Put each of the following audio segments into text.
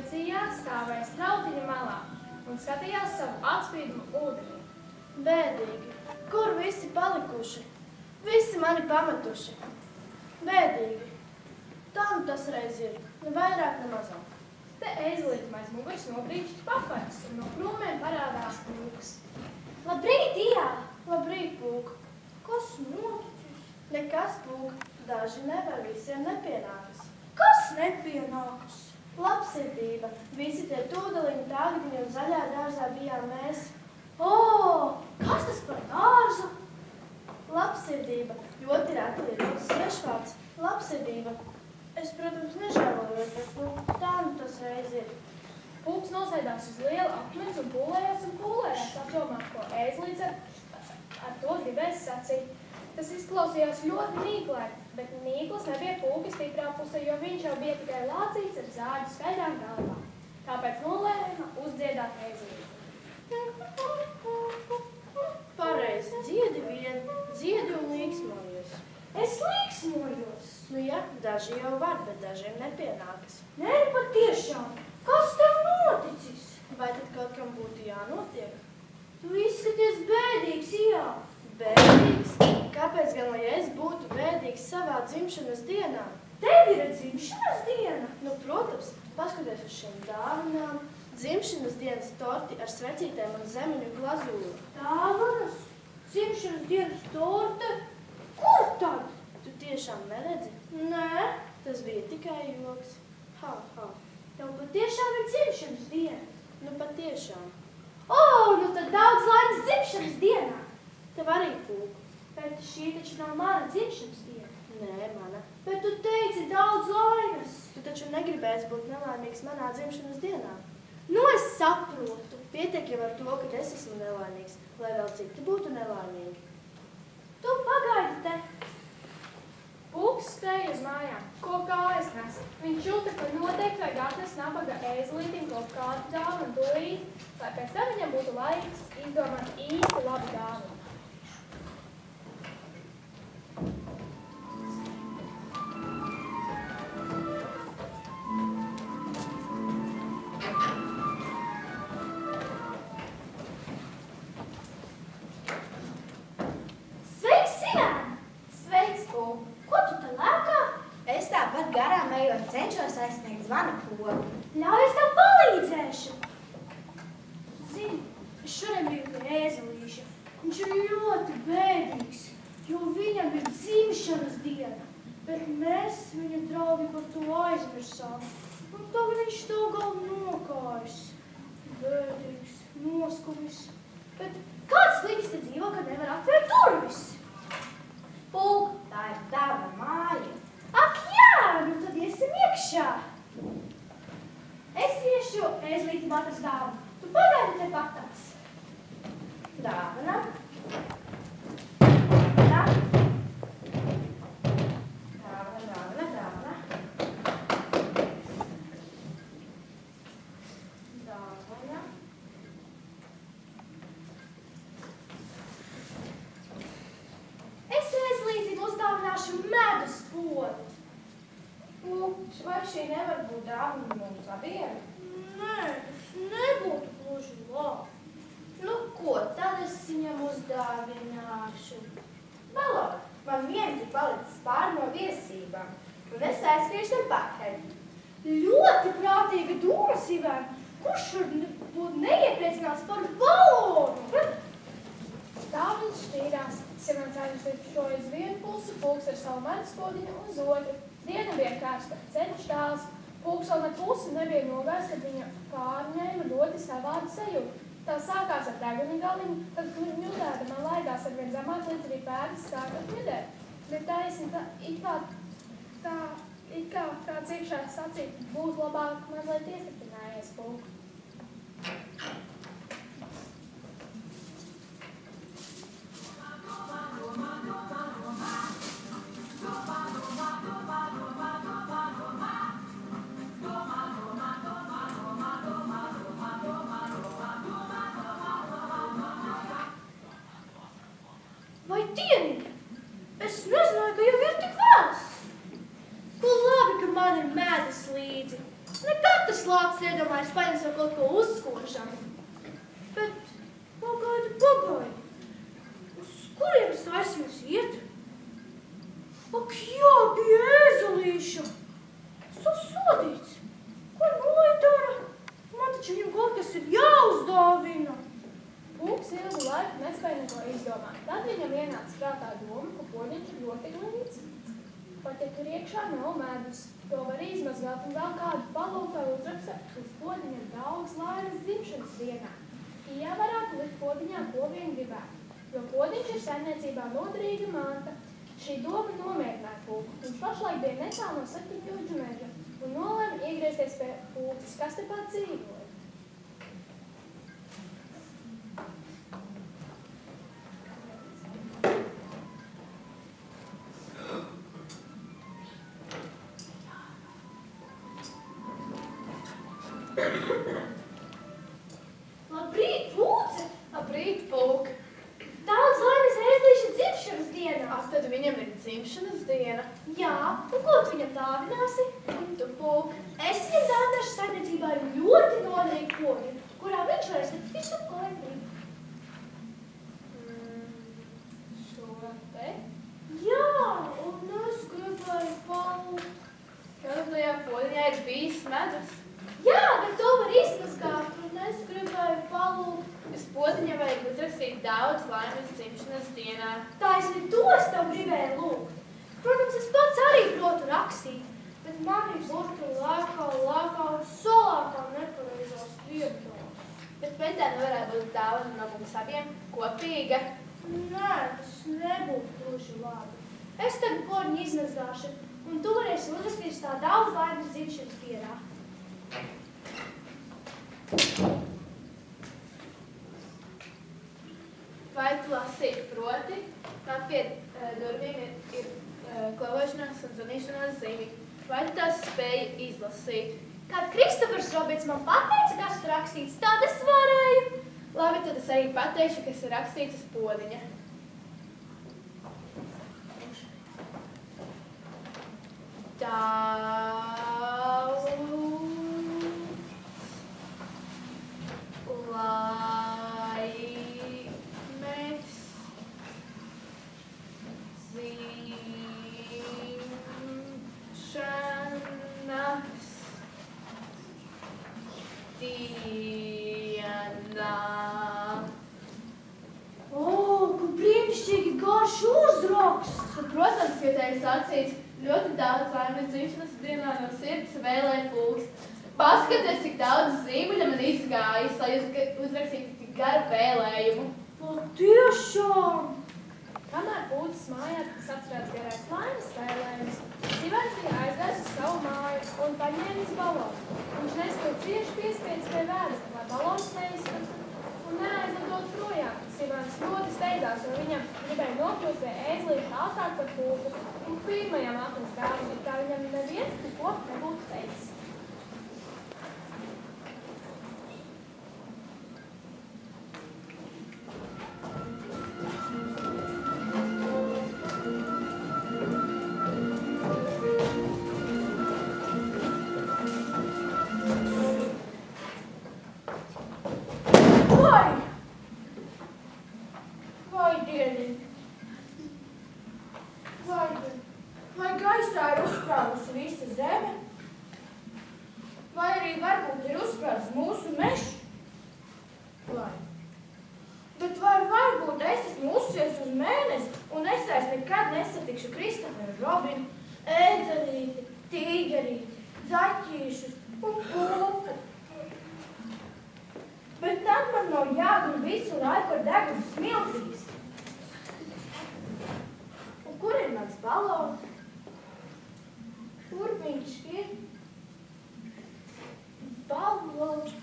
Policījā stāvēja strautiņa malā un skatījās savu atspīdumu ūdenī. Bēdīgi. Kur visi palikuši? Visi mani pametuši. Bēdīgi. Tā nu tas reiz ir. Ne vairāk, ne mazāk. Te ezelītim aiz muguras nobrīkšķi pafaras un no krūmēm parādās pūks. Labrīt, Ijā! Labrīt, Pūk. Kas noticis? Nekas, Pūk. Daži nevar, visiem nepienākas. Kas nepienākas? Labsirdība. Visi tie tūdeliņi, tāgdiņi un zaļā dārzā bijām mēs. Kas tas par dārzu? Labsirdība. Ļoti reti lietots iešvārds. Labsirdība. Es, protams, nežēlojos, bet tā nu tas reiz ir. Pūks nosēdās uz liela akmens un pūlējās apdomāt, ko ēzlīts ar to gribēs sacīt. Tas izklausījās ļoti mīklēni, bet mīklas nebija Pūka stiprā puse, jo viņš jau bija tikai lācīts ar zāģu skaidrām galvām. Tāpēc nolēma uzdziedāt ēzelīti. Pareizi, dziedi vien, dziedi un līksmojies. Es līksmojos. Nu ja, daži jau var, bet dažiem nepienākas. Nē, patiešām. Kas tev noticis? Vai tad kaut kam būtu jānotiek? Tu izskaties bēdīgs, Ijā. Bēdīgs? Kāpēc gan, lai es būtu bēdīgs savā dzimšanas dienā? Tev ir dzimšanas diena. Nu, protams, paskaties uz šīm dāvinām. Dzimšanas dienas torti ar svecītēm un zemeņu glazūru. Dāvanas? Dzimšanas dienas torte? Kur tad? Tu tiešām neredzi? Nē. Tas bija tikai joks. Ha, ha. Tev patiešām ir dzimšanas diena. Nu, patiešām. Nu tad daudz laimes dzimšanas dienā. Tev arī, Pūk. Bet šī taču nav mana dzimšanas diena. Nē, mana. Bet tu teici daudz laimes. Tu taču negribēsi būt nelaimīgs manā dzimšanas dienā. Nu, es saprotu. Pietiek jau ar to, ka es esmu nelaimīgs, lai vēl citi būtu nelaimīgi. Tu pagaidi te. Pūks skrēja uz mājām, ko kājas nesa. Viņš jūta, ka noteikti vajag atnest nabaga ēzelītim kaut kādu dāvanu tūlīt, lai pēc tam viņam būtu laiks izdomāt īsti labu dāvanu. Sveiks, Sijan! Sveiks, Pūk! Ko tu te lēkā? Es tāpat garām ejot cenšos aizsniegt zvana pogu. Ļauj, es tev palīdzēšu. Zini, es šodien biju pie ēzelīša. Viņš ir ļoti bēdīgs, jo viņam ir dzimšanas diena. Bet mēs viņa draugi par to aizmirsām. Un tagad viņš to galvu nokājas. Bēdīgs, noskumis. Bet kāds slikts te dzīvo, kad nevar atvērt durvis? Pūk, tā ir tava māja. Ak jā, nu tad iesim iekšā. Es iešu ēzelītim atrast dāvanu. Tu pagaidi te patās. Dāvana. Es ēzelītim uzdāvināšu medus podi. Vai šī nevar būt dāvana mums abiem? Nē, tas nebūtu gluži labi. Nu ko, tad es viņam uzdāvināšu. Balot, man viens ir palicis pār no viesībām, un es aizskriešu tam pakaļ. Ļoti prātīga doma, Sivēn. Kurš būtu neiepriecināts par balonu? Dāvins šķīrās. Simons aizšķirt šo uz vienu pusi, Pūks ar savu medus podiņu uz otru. Diena bija karsta, ceļš tāls. Pūks vēl ne pusi nebija nogājis, kad viņa pārņēma ļoti savādu sajūtu. Tā sākās ar deguni galiņu, tad kļūdēta man laidās ar vien zemāk, līdz arī pēdas sāka kļudēt. Bet taisni it kā kāds iekšā sacīt, būtu labāk mazliet iestiprinājies, Pūk. Vai dieniņa? Es nezināju, ka jau ir tik vēls. Labi, ka man ir medus līdzi. Nekad tas lācis iedomājas paņems vai kaut ko uzskošam. Bet pagaidi. Uz kurienes vairs jūs iet? Ak, jā, pie ēzelīša. Sasodīts. Ko lai dara? Man taču viņam kaut kas ir jāuzdāvina. Pūks ilgu laiku nespēja neko izdomāt. Tad viņam ienāca prātā doma, ka podziņš ir ļoti glīts. Pat ja tur iekšā nav medus, to var izmazgāt un vēl kādu palūku vai uzrakstīt uz podziņa daudz laimes dzimšanas dienā. Ja varētu likt podziņā, ko vien gribētu, jo podziņš ir saimniecībā noderīga manta. Šī doma nomierināja Pūku. Viņš pašlaik bija netālu no 7 jūdžu meža un nolēma iegriezties pie Pūces, kas tepat dzīvoja. Labrīt, Pūce! Labrīt, Pūk! Daudz laimes ēzlīša dzimšanas dienā. Tad viņam ir dzimšanas diena. Jā, un ko tu viņam dāvināsi? Un tu, Pūk? Es viņam dāvināšu saimniecībā ļoti noderīgu podziņu, kurā viņš varēs likt visu, ko vien grib. Šo te? Jā, un es gribēju palūkt. Kad tajā podziņā ir bijis medus? Jā, bet to var izmazgāt, un es gribēju palūkt. Uz podziņa vajag uzrakstīt daudz laimes dzimšanas dienā. Taisni to es tev gribēju lūgt. Protams, es pats arī protu rakstīt, bet mani burti lēkā un solākā nepareizās vietās. Bet vai tā nevarētu būt dāvana no mums abiem kopīga? Nē, tas nebūtu gluži labi. Es tagad podziņu izmazgāšu, un tu varēsi uzrakstīt tā daudz laimes dzimšanas dienā. Vai tu lasīt proti? Man pie durvīm ir klavošanās un zvanīšanās zīmi. Vai tu tās spēji izlasīt? Kad Kristofers Robins man pateica, kas tur rakstīts, tad es varēju. Labi, tad es arī pateikšu, kas ir rakstīts uz podziņa. Protams, jo tā ir sacīts ļoti daudz laimes dzimšanas dienā no sirds vēlēt Pūks. Paskaties, cik daudz zīmuļa man izgājis, lai uzrakstītu tik garu vēlējumu. Tiešām! Kamēr Pūcis mājā tiks apsprāts garais laimes vēlējums, Sivens bija aizgājis uz savu māju un paņēmis balonu. Viņš nespēja cieši piespiedis pie vēdra, lai balons neizskatu un neaizlidot projām. Sivens ļoti steidzās, jo viņam gribēja nokļūt pie ēzlīša ātrāk par Pūku, un pirmajam atnes dāvana, kā viņam neviens neko nebūtu teicis. Vai gaisā ir uzsprādusi visa zeme? Vai arī varbūt ir uzsprādus mūsu mežs? Vai? Bet varbūt es esmu uzsies uz mēnesi un es nekad nesatikšu Kristoferu Robinu, ēzelīti, tīgerīti, zaķīšus un Pūku. Bet tad man nav jāgur visu laiku ar degunu smiltīs. Un kur ir mans balons? Kur viņš ir? Balons.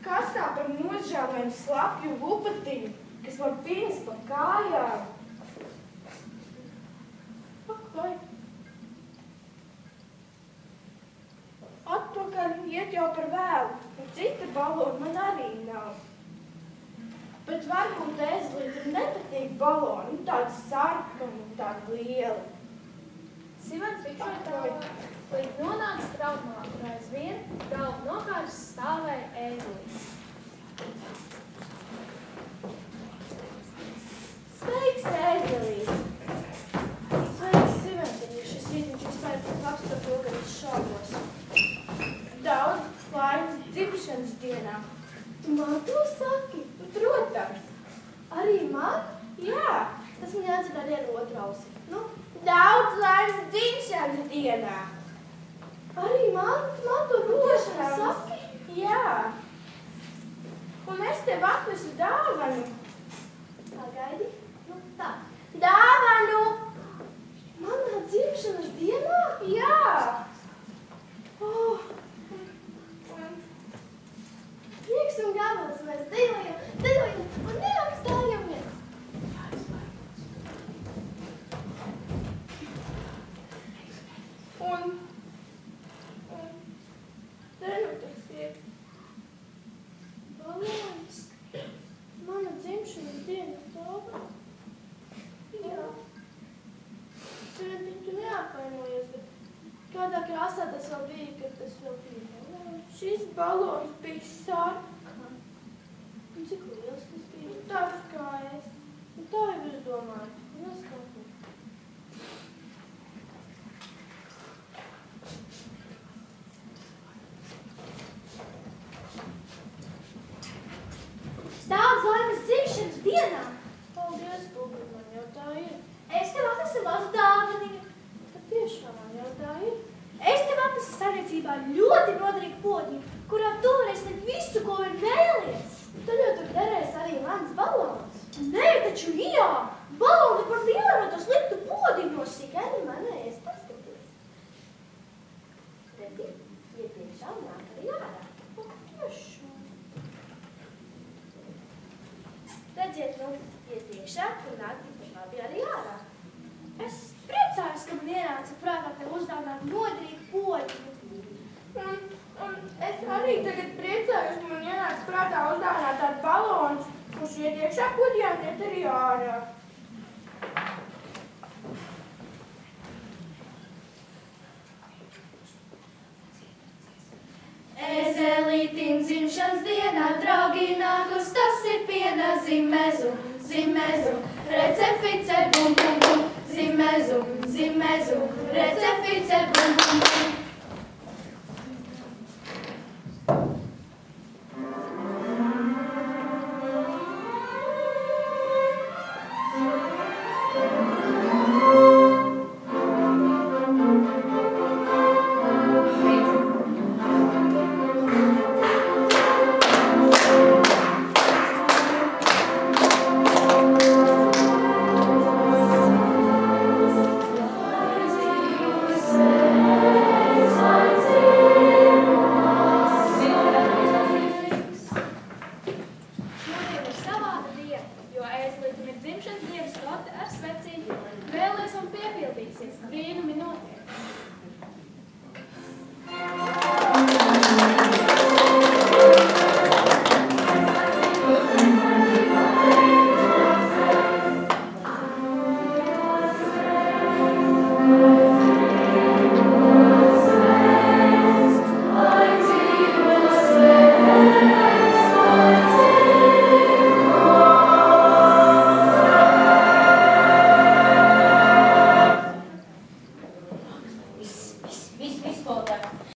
Kas tā par nožēlēm slapju lupatiņu, kas man pīnas pa kājām? Vai? Atpakaļ iet jau par vēlu, un cita balona man arī nav. Bet varbūt ēzlītim nepatīk baloni, tādi sarkani un tādi lieli. Sivens vikšoja tālāk, līdz nonāca strautmalā, kur aizvien galvu nokārs stāvēja ēzelīts. Sveiks, ēzelīt! Sveiks, Siventiņš. Šis rītiņš vispār tik labs par to, ka es šaubos. Daudz laimes dzimšanas dienā. Tu man to saki? Protams. Arī man? Jā. Tas man jādzird arī ar otru ausi. Nu, Daudz laimes dzimšanas dienā. arī man to tiešām saki? Jā. Un es tev atnesu dāvanu. Pagaidi. Nu, tā. Dāvanu! Manā dzimšanas dienā? Jā. Oh, prieks un gabals mēs dejojam un neapstājamies. Un te nu tas ir. Balons. Mana dzimšanas dienas dāvana. Jā. Siventiņ, tu neapvainojies, bet kādā krāsā tas vēl bija, kad tas vēl bija? Šis balons bija sarkans. Un cik liels tas bija? Tas kā es. Un tā jau es domāju. Un es kaut ko. Daudz laimes dzimšanas dienā! Paldies, Lūdzu, man jau tā ir. Es tev atnesu mazu dāvaniņu. Tad tiešām man jau tā ir. Es tev atnesu saimniecībā ļoti noderīgu podziņu, kurā tu varēsi likt visu, ko vien vēlies. Tad jau tur derēs arī mans balons. Nē, taču jā! Baloni par lielu no to sliktu podziņos. Tikai nu manējies paskaties. Redzi, iepriekšā nāk arī ārā. Tiešām. Redziet, nu, iepriekšā un nāk tikpat labi arī ārā. Es priecājos, ka man ienāca prātā tev uzdāvināt noderīgu podziņu. Un es arī tagad priecājos, ka man ienāca prātā uzdāvināt tādu balons, kurš iet iekšā poģijā un iet arī ārā. Ezelītim dzimšanas dienā draugi nākus, tas ir piena zimezu, zimezu, recefice bum bum bum, zimezu, zimezu, recefice bum bum bum. Brīnumi notiek.